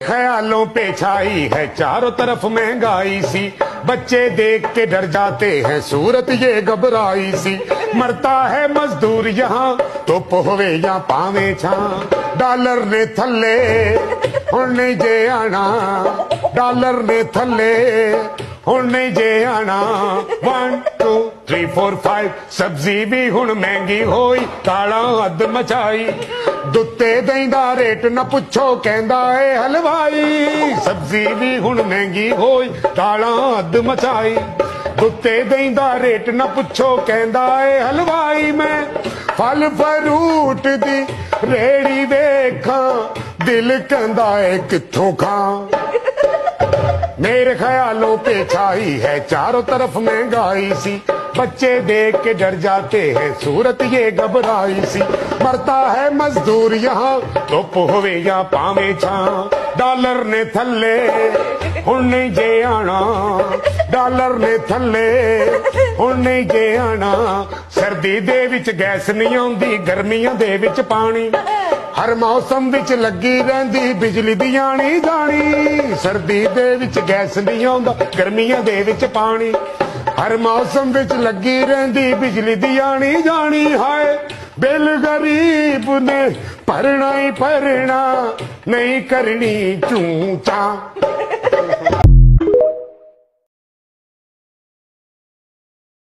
ख्यालों पे छाई है चारों तरफ महंगाई सी, बच्चे देख के डर जाते हैं सूरत ये घबराई सी। मरता है मजदूर यहाँ तो पोहवे या पावे छा, डॉलर ने थल्ले हुण नहीं जे आना, डॉलर ने थल्ले हुण नहीं जे आना। 1 2 3 4 5 सब्जी भी हुण महंगी होई, काला हद मचाई। दुत्ते दही दा रेट न पुछो कहंदा है हलवाई, सब्जी भी हुण महंगी होई, काला हद मचाई। दुत्ते दही दा रेट न पुछो कहंदा है हलवाई। मैं फल फ्रूट दी रेड़ी वेखां, दिल कहंदा है कित्थों खां। मेरे ख्यालों पे छाई है चारों तरफ महंगाई सी, बच्चे देख के डर जाते हैं सूरत ये घबराई सी। मरता है मजदूर यहाँ तो पोहवे या पावे छा, डॉलर ने थल्ले हुण नहीं जे आना, डॉलर ने थल्ले हुण नहीं जे आना। सर्दी दे विच गैस नहीं आउंदी, गर्मियां दे विच पानी, हर मौसम विच लगी रहिंदी बिजली दी आनी जानी। सर्दी दे विच गैस नहीं आउंदा, गर्मियां दे विच पानी, हर मौसम विच लगी रहिंदी बिजली दी आनी जानी। हाय बिल गरीब ने भरना ही भरना, नहीं करनी चूं चा।